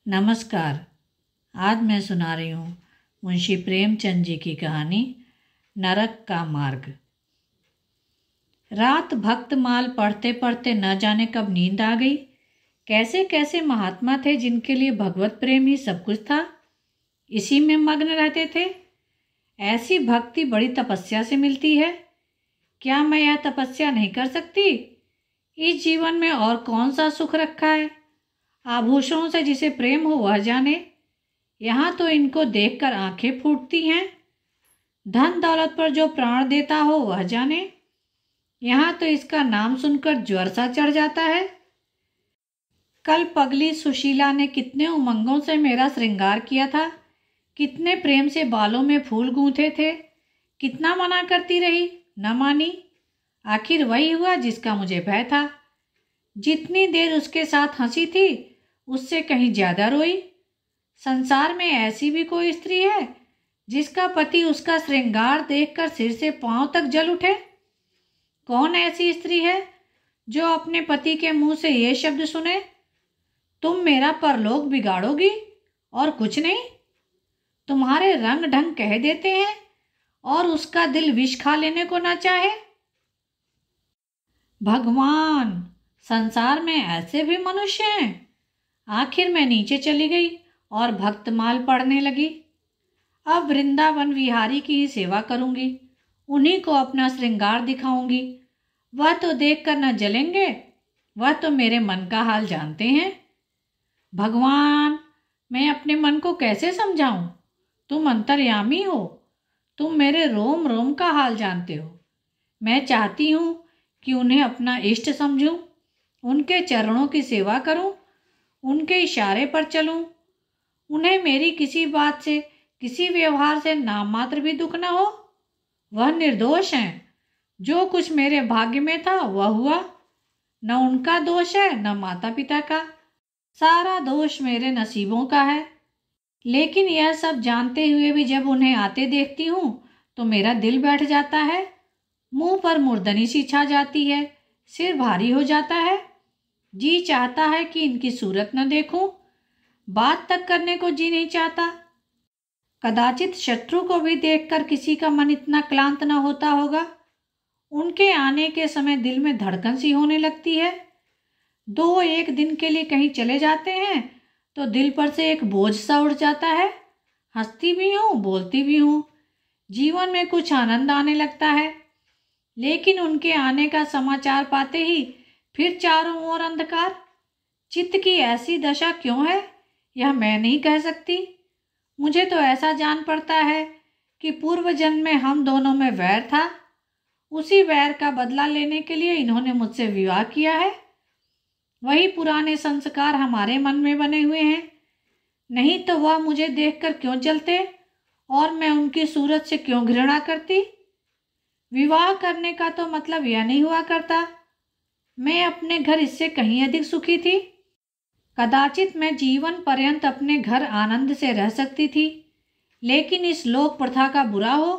नमस्कार। आज मैं सुना रही हूँ मुंशी प्रेमचंद जी की कहानी नरक का मार्ग। रात भक्तमाल पढ़ते पढ़ते न जाने कब नींद आ गई। कैसे कैसे महात्मा थे जिनके लिए भगवत प्रेम ही सब कुछ था, इसी में मग्न रहते थे। ऐसी भक्ति बड़ी तपस्या से मिलती है। क्या मैं यह तपस्या नहीं कर सकती? इस जीवन में और कौन सा सुख रखा है? आभूषणों से जिसे प्रेम हो वह जाने। यहाँ तो इनको देखकर आंखें फूटती हैं। धन दौलत पर जो प्राण देता हो वह जाने। यहाँ तो इसका नाम सुनकर ज्वर सा चढ़ जाता है। कल पगली सुशीला ने कितने उमंगों से मेरा श्रृंगार किया था, कितने प्रेम से बालों में फूल गूंथे थे। कितना मना करती रही, न मानी। आखिर वही हुआ जिसका मुझे भय था। जितनी देर उसके साथ हंसी थी उससे कहीं ज्यादा रोई। संसार में ऐसी भी कोई स्त्री है जिसका पति उसका श्रृंगार देखकर सिर से पांव तक जल उठे? कौन ऐसी स्त्री है जो अपने पति के मुंह से ये शब्द सुने, तुम मेरा परलोक बिगाड़ोगी और कुछ नहीं? तुम्हारे रंग ढंग कह देते हैं और उसका दिल विष खा लेने को ना चाहे। भगवान, संसार में ऐसे भी मनुष्य हैं। आखिर मैं नीचे चली गई और भक्तमाल पढ़ने लगी। अब वृंदावन विहारी की ही सेवा करूंगी, उन्हीं को अपना श्रृंगार दिखाऊंगी। वह तो देखकर न जलेंगे, वह तो मेरे मन का हाल जानते हैं। भगवान, मैं अपने मन को कैसे समझाऊं? तुम अंतर्यामी हो, तुम मेरे रोम रोम का हाल जानते हो। मैं चाहती हूं कि उन्हें अपना इष्ट समझूं, उनके चरणों की सेवा करूं, उनके इशारे पर चलूं। उन्हें मेरी किसी बात से, किसी व्यवहार से नाम मात्र भी दुख न हो। वह निर्दोष हैं। जो कुछ मेरे भाग्य में था वह हुआ। न उनका दोष है न माता पिता का, सारा दोष मेरे नसीबों का है। लेकिन यह सब जानते हुए भी जब उन्हें आते देखती हूँ तो मेरा दिल बैठ जाता है। मुंह पर मुर्दनी सी छा जाती है, सिर भारी हो जाता है। जी चाहता है कि इनकी सूरत न देखूं, बात तक करने को जी नहीं चाहता। कदाचित शत्रु को भी देखकर किसी का मन इतना क्लांत न होता होगा। उनके आने के समय दिल में धड़कन सी होने लगती है। दो एक दिन के लिए कहीं चले जाते हैं तो दिल पर से एक बोझ सा उड़ जाता है। हंसती भी हूँ, बोलती भी हूँ, जीवन में कुछ आनंद आने लगता है। लेकिन उनके आने का समाचार पाते ही फिर चारों ओर अंधकार। चित्त की ऐसी दशा क्यों है यह मैं नहीं कह सकती। मुझे तो ऐसा जान पड़ता है कि पूर्व जन्म में हम दोनों में वैर था। उसी वैर का बदला लेने के लिए इन्होंने मुझसे विवाह किया है। वही पुराने संस्कार हमारे मन में बने हुए हैं। नहीं तो वह मुझे देखकर क्यों जलते और मैं उनकी सूरत से क्यों घृणा करती? विवाह करने का तो मतलब यह नहीं हुआ करता मैं अपने घर इससे कहीं अधिक सुखी थी। कदाचित मैं जीवन पर्यंत अपने घर आनंद से रह सकती थी। लेकिन इस लोक प्रथा का बुरा हो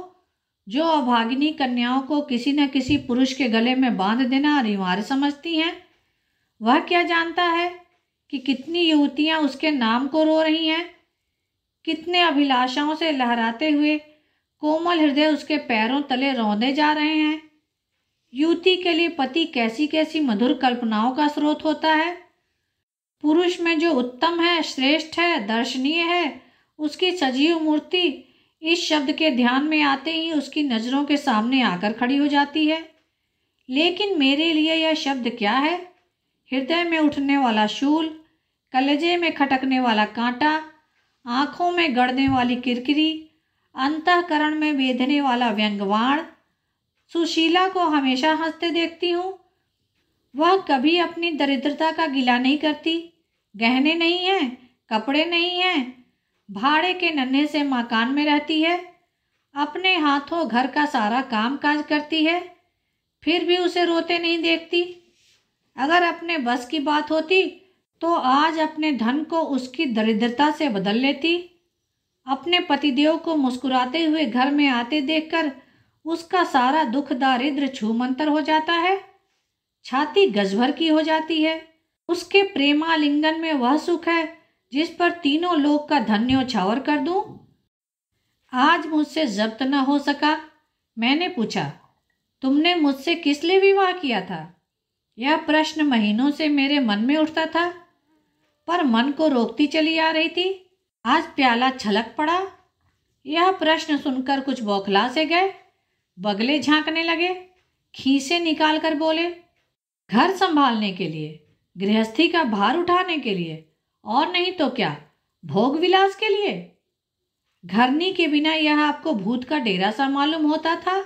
जो अभागिनी कन्याओं को किसी न किसी पुरुष के गले में बांध देना अनिवार्य समझती हैं, वह क्या जानता है कि कितनी युवतियां उसके नाम को रो रही हैं, कितने अभिलाषाओं से लहराते हुए कोमल हृदय उसके पैरों तले रौंदे जा रहे हैं। युवती के लिए पति कैसी कैसी मधुर कल्पनाओं का स्रोत होता है। पुरुष में जो उत्तम है, श्रेष्ठ है, दर्शनीय है, उसकी सजीव मूर्ति इस शब्द के ध्यान में आते ही उसकी नजरों के सामने आकर खड़ी हो जाती है। लेकिन मेरे लिए यह शब्द क्या है? हृदय में उठने वाला शूल, कलेजे में खटकने वाला कांटा, आंखों में गड़ने वाली किरकिरी, अंतःकरण में बेधने वाला व्यंग्यवाण। सुशीला को हमेशा हंसते देखती हूँ। वह कभी अपनी दरिद्रता का गिला नहीं करती। गहने नहीं हैं, कपड़े नहीं हैं, भाड़े के नन्हे से मकान में रहती है। अपने हाथों घर का सारा काम काज करती है, फिर भी उसे रोते नहीं देखती। अगर अपने बस की बात होती तो आज अपने धन को उसकी दरिद्रता से बदल लेती। अपने पतिदेव को मुस्कुराते हुए घर में आते देखकर उसका सारा दुख दारिद्र छूमंतर हो जाता है। छाती गजभर की हो जाती है। उसके प्रेमालिंगन में वह सुख है जिस पर तीनों लोक का धन न्योछावर कर दूं? आज मुझसे जब्त न हो सका। मैंने पूछा, तुमने मुझसे किस लिए विवाह किया था? यह प्रश्न महीनों से मेरे मन में उठता था, पर मन को रोकती चली आ रही थी। आज प्याला छलक पड़ा। यह प्रश्न सुनकर कुछ बौखला से गए, बगले झांकने लगे, खीसे निकाल कर बोले, घर संभालने के लिए, गृहस्थी का भार उठाने के लिए, और नहीं तो क्या, भोग विलास के लिए? घरनी के बिना यह आपको भूत का डेरा सा मालूम होता था।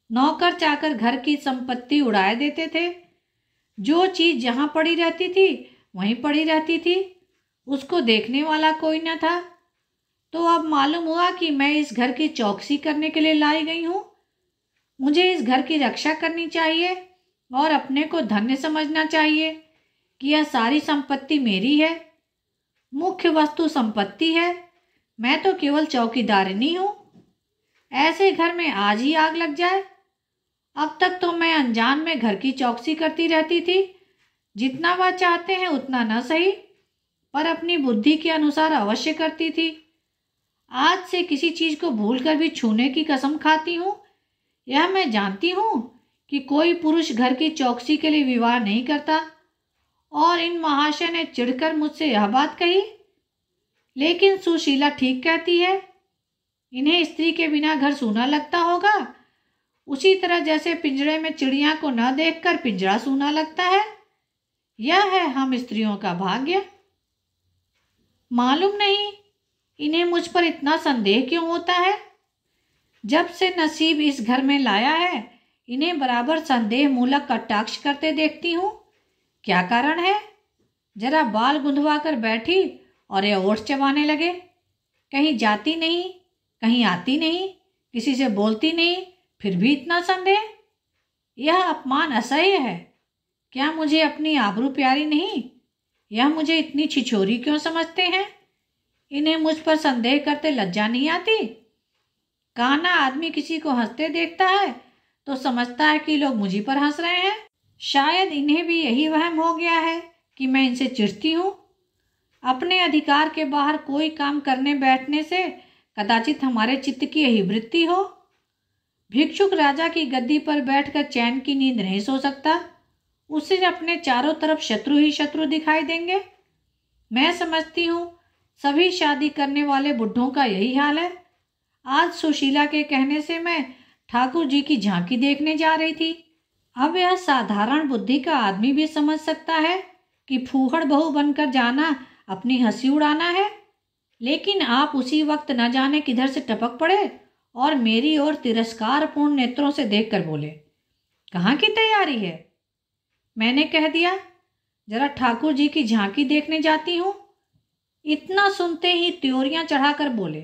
नौकर चाकर घर की संपत्ति उड़ाए देते थे। जो चीज जहां पड़ी रहती थी वहीं पड़ी रहती थी, उसको देखने वाला कोई न था। तो अब मालूम हुआ कि मैं इस घर की चौकसी करने के लिए लाई गई हूं। मुझे इस घर की रक्षा करनी चाहिए और अपने को धन्य समझना चाहिए कि यह सारी संपत्ति मेरी है। मुख्य वस्तु संपत्ति है, मैं तो केवल चौकीदारिनी हूं। ऐसे घर में आज ही आग लग जाए। अब तक तो मैं अनजान में घर की चौकसी करती रहती थी। जितना वह चाहते हैं उतना न सही, पर अपनी बुद्धि के अनुसार अवश्य करती थी। आज से किसी चीज को भूलकर भी छूने की कसम खाती हूँ। यह मैं जानती हूँ कि कोई पुरुष घर की चौकसी के लिए विवाह नहीं करता, और इन महाशय ने चिढ़कर मुझसे यह बात कही। लेकिन सुशीला ठीक कहती है, इन्हें स्त्री के बिना घर सूना लगता होगा, उसी तरह जैसे पिंजरे में चिड़िया को न देखकर पिंजरा सूना लगता है। यह है हम स्त्रियों का भाग्य। मालूम नहीं इन्हें मुझ पर इतना संदेह क्यों होता है। जब से नसीब इस घर में लाया है, इन्हें बराबर संदेह मूलक कटाक्ष करते देखती हूँ। क्या कारण है? जरा बाल गुंदवा कर बैठी और ये ओठ चबाने लगे। कहीं जाती नहीं, कहीं आती नहीं, किसी से बोलती नहीं, फिर भी इतना संदेह। यह अपमान असह्य है। क्या मुझे अपनी आबरू प्यारी नहीं? यह मुझे इतनी छिछोरी क्यों समझते हैं? इन्हें मुझ पर संदेह करते लज्जा नहीं आती? काना आदमी किसी को हंसते देखता है तो समझता है कि लोग मुझी पर हंस रहे हैं। शायद इन्हें भी यही वहम हो गया है कि मैं इनसे चिढ़ती हूँ। अपने अधिकार के बाहर कोई काम करने बैठने से कदाचित हमारे चित्त की यही वृत्ति हो। भिक्षुक राजा की गद्दी पर बैठकर चैन की नींद नहीं सो सकता। उसे अपने चारों तरफ शत्रु ही शत्रु दिखाई देंगे। मैं समझती हूँ सभी शादी करने वाले बुढ़ों का यही हाल है। आज सुशीला के कहने से मैं ठाकुर जी की झांकी देखने जा रही थी। अब यह साधारण बुद्धि का आदमी भी समझ सकता है कि फूहड़ बहू बनकर जाना अपनी हंसी उड़ाना है। लेकिन आप उसी वक्त न जाने किधर से टपक पड़े और मेरी ओर तिरस्कारपूर्ण नेत्रों से देखकर बोले, कहाँ की तैयारी है? मैंने कह दिया, जरा ठाकुर जी की झांकी देखने जाती हूँ। इतना सुनते ही त्योरियां चढ़ाकर बोले,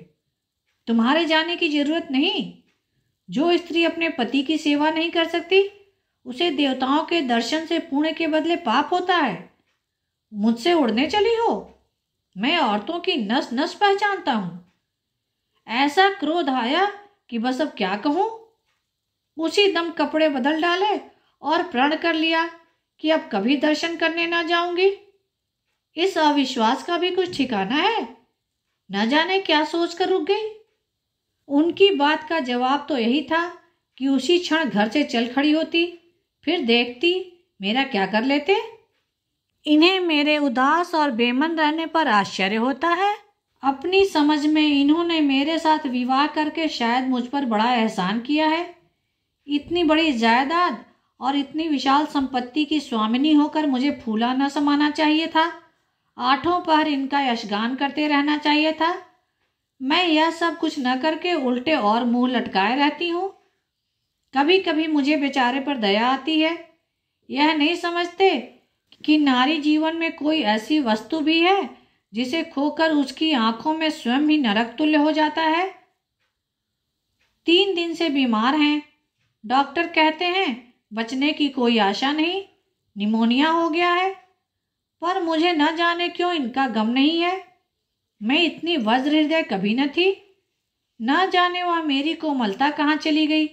तुम्हारे जाने की जरूरत नहीं। जो स्त्री अपने पति की सेवा नहीं कर सकती उसे देवताओं के दर्शन से पुण्य के बदले पाप होता है। मुझसे उड़ने चली हो? मैं औरतों की नस नस पहचानता हूं। ऐसा क्रोध आया कि बस अब क्या कहूं। उसी दम कपड़े बदल डाले और प्रण कर लिया कि अब कभी दर्शन करने ना जाऊंगी। इस अविश्वास का भी कुछ ठिकाना है? न जाने क्या सोचकर रुक गई। उनकी बात का जवाब तो यही था कि उसी क्षण घर से चल खड़ी होती, फिर देखती मेरा क्या कर लेते। इन्हें मेरे उदास और बेमन रहने पर आश्चर्य होता है। अपनी समझ में इन्होंने मेरे साथ विवाह करके शायद मुझ पर बड़ा एहसान किया है। इतनी बड़ी जायदाद और इतनी विशाल संपत्ति की स्वामिनी होकर मुझे फूला न समाना चाहिए था। आठों पहर इनका यशगान करते रहना चाहिए था। मैं यह सब कुछ न करके उल्टे और मुंह लटकाए रहती हूँ। कभी कभी मुझे बेचारे पर दया आती है। यह नहीं समझते कि नारी जीवन में कोई ऐसी वस्तु भी है जिसे खोकर उसकी आंखों में स्वयं ही नरक तुल्य हो जाता है। 3 दिन से बीमार हैं। डॉक्टर कहते हैं बचने की कोई आशा नहीं, निमोनिया हो गया है। पर मुझे न जाने क्यों इनका गम नहीं है। मैं इतनी वज्र हृदय कभी न थी। न जाने वह मेरी कोमलता कहाँ चली गई।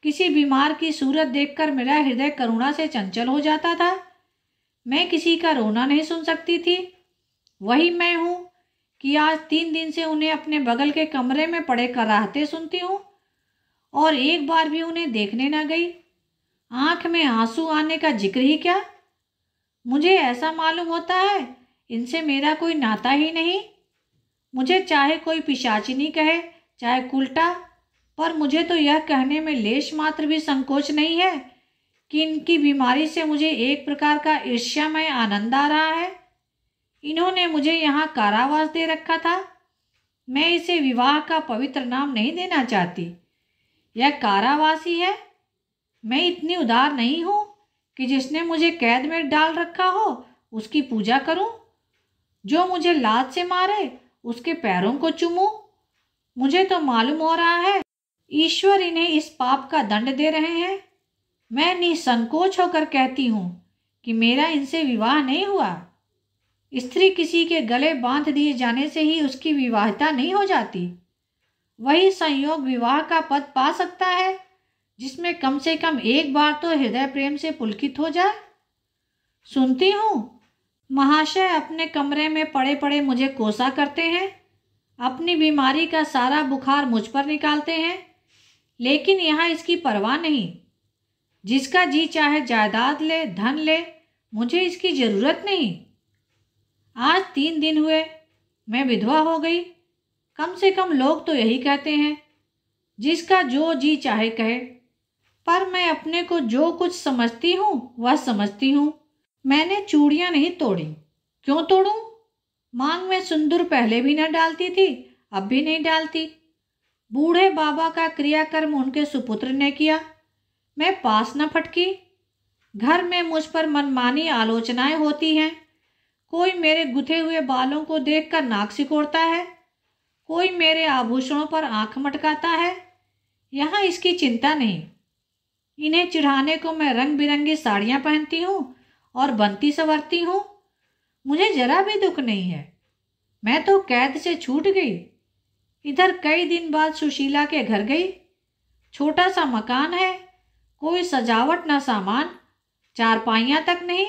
किसी बीमार की सूरत देखकर मेरा हृदय करुणा से चंचल हो जाता था। मैं किसी का रोना नहीं सुन सकती थी। वही मैं हूँ कि आज 3 दिन से उन्हें अपने बगल के कमरे में पड़े कराहते सुनती हूँ और एक बार भी उन्हें देखने न गई। आंख में आंसू आने का जिक्र ही क्या। मुझे ऐसा मालूम होता है इनसे मेरा कोई नाता ही नहीं। मुझे चाहे कोई पिशाचिनी कहे चाहे कुलटा, पर मुझे तो यह कहने में लेश मात्र भी संकोच नहीं है कि इनकी बीमारी से मुझे एक प्रकार का ईर्ष्यामय आनंद आ रहा है। इन्होंने मुझे यहाँ कारावास दे रखा था। मैं इसे विवाह का पवित्र नाम नहीं देना चाहती। यह कारावास ही है। मैं इतनी उदार नहीं हूँ कि जिसने मुझे कैद में डाल रखा हो उसकी पूजा करूँ, जो मुझे लात से मारे उसके पैरों को चूमूं। मुझे तो मालूम हो रहा है ईश्वर इन्हें इस पाप का दंड दे रहे हैं। मैं निसंकोच होकर कहती हूँ कि मेरा इनसे विवाह नहीं हुआ। स्त्री किसी के गले बांध दिए जाने से ही उसकी विवाहिता नहीं हो जाती। वही संयोग विवाह का पद पा सकता है जिसमें कम से कम एक बार तो हृदय प्रेम से पुलकित हो जाए। सुनती हूँ महाशय अपने कमरे में पड़े पड़े मुझे कोसा करते हैं, अपनी बीमारी का सारा बुखार मुझ पर निकालते हैं, लेकिन यहाँ इसकी परवाह नहीं। जिसका जी चाहे जायदाद ले, धन ले, मुझे इसकी जरूरत नहीं। आज 3 दिन हुए मैं विधवा हो गई। कम से कम लोग तो यही कहते हैं, जिसका जो जी चाहे कहे। पर मैं अपने को जो कुछ समझती हूँ वह समझती हूँ। मैंने चूड़ियाँ नहीं तोड़ी। क्यों तोड़ूं? मांग में सिंदूर पहले भी न डालती थी, अब भी नहीं डालती। बूढ़े बाबा का क्रियाकर्म उनके सुपुत्र ने किया, मैं पास न फटकी। घर में मुझ पर मनमानी आलोचनाएं होती हैं। कोई मेरे गुथे हुए बालों को देखकर नाक सिकोड़ता है, कोई मेरे आभूषणों पर आंख मटकाता है। यहाँ इसकी चिंता नहीं। इन्हें चिढ़ाने को मैं रंग बिरंगी साड़ियाँ पहनती हूँ और बनती संवरती हूँ। मुझे जरा भी दुख नहीं है। मैं तो कैद से छूट गई। इधर कई दिन बाद सुशीला के घर गई। छोटा सा मकान है, कोई सजावट न सामान, चारपाइयाँ तक नहीं,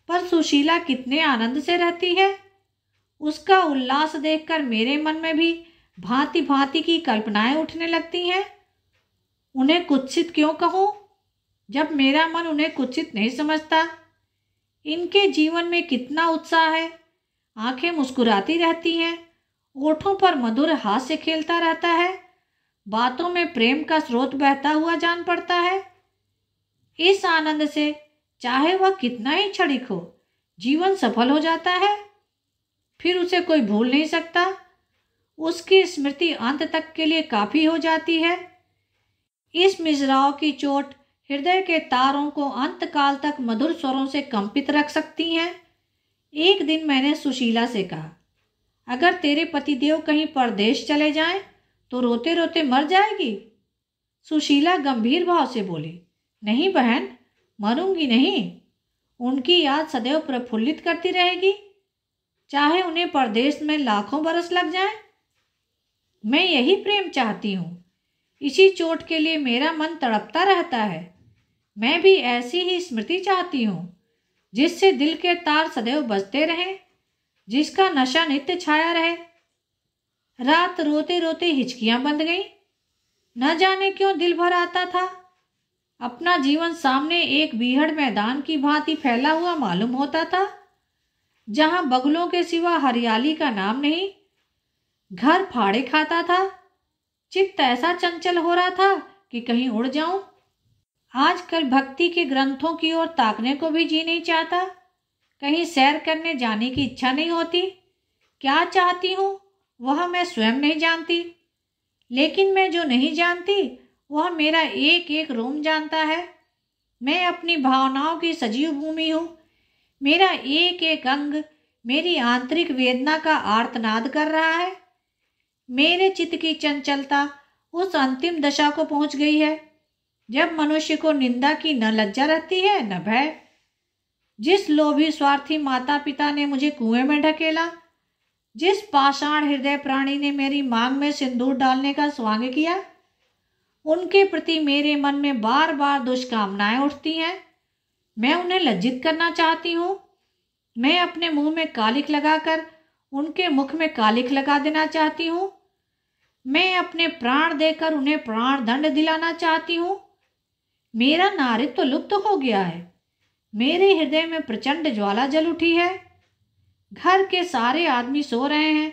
पर सुशीला कितने आनंद से रहती है। उसका उल्लास देखकर मेरे मन में भी भांति भांति की कल्पनाएं उठने लगती हैं। उन्हें कुत्सित क्यों कहूँ, जब मेरा मन उन्हें कुत्सित नहीं समझता। इनके जीवन में कितना उत्साह है। आंखें मुस्कुराती रहती हैं, ओठों पर मधुर हास्य खेलता रहता है, बातों में प्रेम का स्रोत बहता हुआ जान पड़ता है। इस आनंद से चाहे वह कितना ही क्षणिक हो, जीवन सफल हो जाता है। फिर उसे कोई भूल नहीं सकता। उसकी स्मृति अंत तक के लिए काफी हो जाती है। इस मिजराव की चोट हृदय के तारों को अंत काल तक मधुर स्वरों से कंपित रख सकती हैं। एक दिन मैंने सुशीला से कहा, अगर तेरे पतिदेव कहीं परदेश चले जाएं तो रोते रोते मर जाएगी। सुशीला गंभीर भाव से बोली, नहीं बहन, मरूंगी नहीं। उनकी याद सदैव प्रफुल्लित करती रहेगी, चाहे उन्हें परदेश में लाखों बरस लग जाएं। मैं यही प्रेम चाहती हूँ। इसी चोट के लिए मेरा मन तड़पता रहता है। मैं भी ऐसी ही स्मृति चाहती हूँ, जिससे दिल के तार सदैव बजते रहें, जिसका नशा नित्य छाया रहे। रात रोते रोते हिचकियां बंध गईं। न जाने क्यों दिल भर आता था। अपना जीवन सामने एक बीहड़ मैदान की भांति फैला हुआ मालूम होता था, जहां बगुलों के सिवा हरियाली का नाम नहीं। घर फाड़े खाता था। चित्त ऐसा चंचल हो रहा था कि कहीं उड़ जाऊं। आजकल भक्ति के ग्रंथों की ओर ताकने को भी जी नहीं चाहता। कहीं सैर करने जाने की इच्छा नहीं होती। क्या चाहती हूँ वह मैं स्वयं नहीं जानती, लेकिन मैं जो नहीं जानती वह मेरा एक एक रोम जानता है। मैं अपनी भावनाओं की सजीव भूमि हूँ। मेरा एक एक अंग मेरी आंतरिक वेदना का आर्तनाद कर रहा है। मेरे चित्त की चंचलता उस अंतिम दशा को पहुंच गई है जब मनुष्य को निंदा की न लज्जा रहती है न भय। जिस लोभी स्वार्थी माता पिता ने मुझे कुएं में ढकेला, जिस पाषाण हृदय प्राणी ने मेरी मांग में सिंदूर डालने का स्वांग किया, उनके प्रति मेरे मन में बार बार दुष्कामनाएं उठती हैं। मैं उन्हें लज्जित करना चाहती हूँ, मैं अपने मुंह में कालिख लगाकर उनके मुख में कालिख लगा देना चाहती हूँ। मैं अपने प्राण देकर उन्हें प्राण दंड दिलाना चाहती हूँ। मेरा नारित्व तो लुप्त हो गया है। मेरे हृदय में प्रचंड ज्वाला जल उठी है। घर के सारे आदमी सो रहे हैं।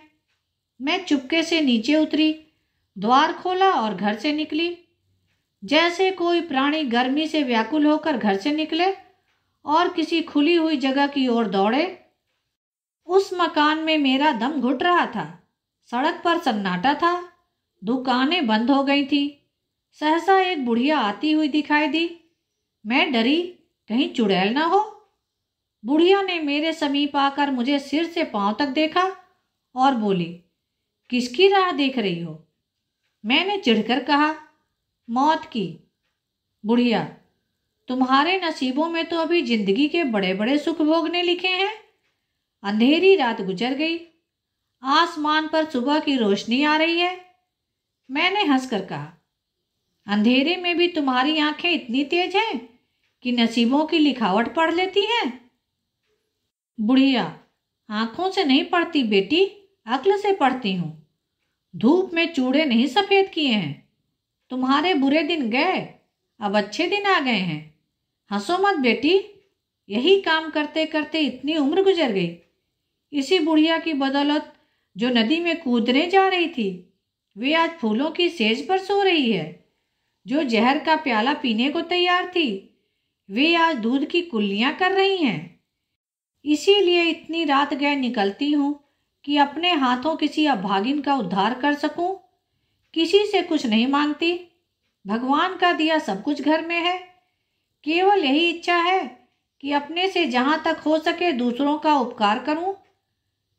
मैं चुपके से नीचे उतरी, द्वार खोला और घर से निकली। जैसे कोई प्राणी गर्मी से व्याकुल होकर घर से निकले और किसी खुली हुई जगह की ओर दौड़े। उस मकान में मेरा दम घुट रहा था। सड़क पर सन्नाटा था। दुकानें बंद हो गई थी। सहसा एक बुढ़िया आती हुई दिखाई दी। मैं डरी, कहीं चुड़ैल ना हो। बुढ़िया ने मेरे समीप आकर मुझे सिर से पांव तक देखा और बोली, किसकी राह देख रही हो? मैंने चिढ़कर कहा, मौत की। बुढ़िया, तुम्हारे नसीबों में तो अभी जिंदगी के बड़े बड़े सुख भोगने लिखे हैं। अंधेरी रात गुजर गई। आसमान पर सुबह की रोशनी आ रही है। मैंने हंसकर कहा, अंधेरे में भी तुम्हारी आंखें इतनी तेज हैं कि नसीबों की लिखावट पढ़ लेती हैं। बुढ़िया, आंखों से नहीं पढ़ती बेटी, अक्ल से पढ़ती हूँ। धूप में चूड़े नहीं सफेद किए हैं। तुम्हारे बुरे दिन गए, अब अच्छे दिन आ गए हैं। हंसो मत बेटी, यही काम करते करते इतनी उम्र गुजर गई। इसी बुढ़िया की बदौलत जो नदी में कूदने जा रही थी, वे आज फूलों की सेज पर सो रही है। जो जहर का प्याला पीने को तैयार थी, वे आज दूध की कुल्लियां कर रही हैं। इसीलिए इतनी रात गए निकलती हूँ कि अपने हाथों किसी अभागिन का उद्धार कर सकूं। किसी से कुछ नहीं मांगती। भगवान का दिया सब कुछ घर में है। केवल यही इच्छा है कि अपने से जहाँ तक हो सके दूसरों का उपकार करूं।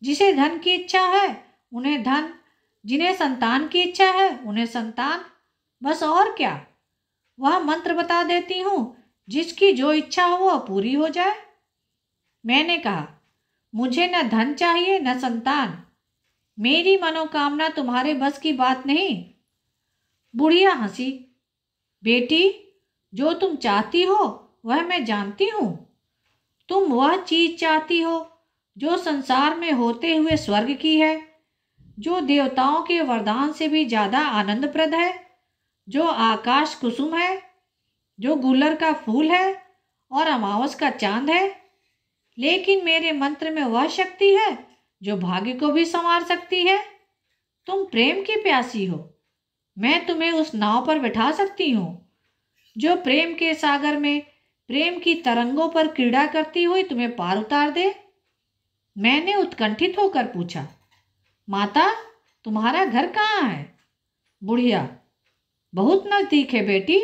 जिसे धन की इच्छा है उन्हें धन, जिन्हें संतान की इच्छा है उन्हें संतान, बस और क्या। वह मंत्र बता देती हूँ, जिसकी जो इच्छा हो वह पूरी हो जाए। मैंने कहा, मुझे न धन चाहिए न संतान। मेरी मनोकामना तुम्हारे बस की बात नहीं। बुढ़िया हंसी। बेटी, जो तुम चाहती हो वह मैं जानती हूँ। तुम वह चीज चाहती हो जो संसार में होते हुए स्वर्ग की है, जो देवताओं के वरदान से भी ज्यादा आनंदप्रद है, जो आकाश कुसुम है, जो गुलर का फूल है और अमावस का चांद है। लेकिन मेरे मंत्र में वह शक्ति है जो भाग्य को भी संवार सकती है। तुम प्रेम की प्यासी हो। मैं तुम्हें उस नाव पर बिठा सकती हूँ जो प्रेम के सागर में प्रेम की तरंगों पर क्रीड़ा करती हुई तुम्हें पार उतार दे। मैंने उत्कंठित होकर पूछा, माता, तुम्हारा घर कहाँ है? बुढ़िया, बहुत नजदीक है बेटी।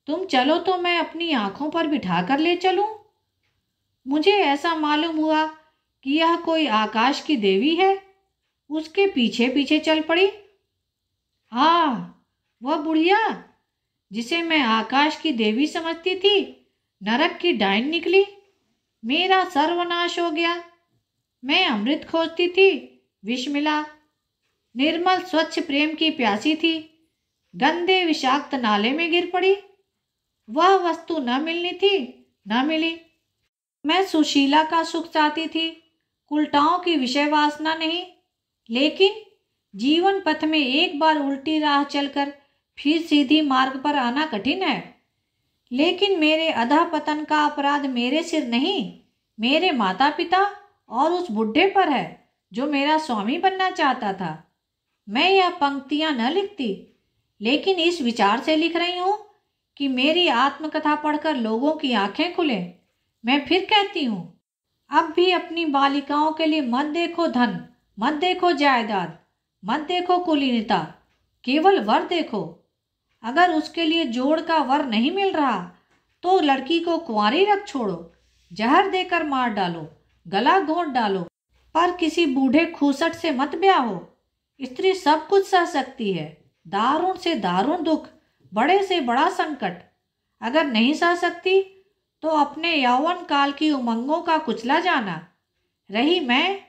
तुम चलो तो मैं अपनी आंखों पर बिठा कर ले चलूं। मुझे ऐसा मालूम हुआ कि यह कोई आकाश की देवी है। उसके पीछे पीछे चल पड़ी। वह बुढ़िया जिसे मैं आकाश की देवी समझती थी, नरक की डायन निकली। मेरा सर्वनाश हो गया। मैं अमृत खोजती थी, विष मिला। निर्मल स्वच्छ प्रेम की प्यासी थी, गंदे विषाक्त नाले में गिर पड़ी। वह वस्तु न मिलनी थी, न मिली। मैं सुशीला का सुख चाहती थी, उल्टाओं की विषय वासना नहीं। लेकिन जीवन पथ में एक बार उल्टी राह चलकर फिर सीधी मार्ग पर आना कठिन है। लेकिन मेरे अधः पतन का अपराध मेरे सिर नहीं, मेरे माता पिता और उस बुढ़े पर है जो मेरा स्वामी बनना चाहता था। मैं यह पंक्तियां न लिखती, लेकिन इस विचार से लिख रही हूं कि मेरी आत्मकथा पढ़कर लोगों की आंखें खुले। मैं फिर कहती हूँ, अब भी अपनी बालिकाओं के लिए मत देखो धन, मत देखो जायदाद, मत देखो कुलीनता, केवल वर देखो। अगर उसके लिए जोड़ का वर नहीं मिल रहा तो लड़की को कुंवारी रख छोड़ो, जहर देकर मार डालो, गला घोंट डालो, पर किसी बूढ़े खूसट से मत ब्याहो। स्त्री सब कुछ सह सकती है, दारुण से दारुण दुख, बड़े से बड़ा संकट। अगर नहीं सह सकती तो अपने यौवन काल की उमंगों का कुचला जाना। रही मैं,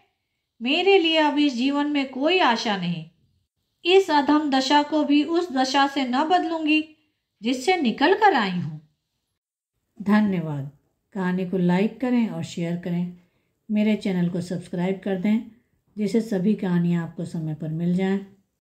मेरे लिए अब इस जीवन में कोई आशा नहीं। इस अधम दशा को भी उस दशा से न बदलूंगी जिससे निकल कर आई हूँ। धन्यवाद। कहानी को लाइक करें और शेयर करें। मेरे चैनल को सब्सक्राइब कर दें, जिससे सभी कहानियाँ आपको समय पर मिल जाएं।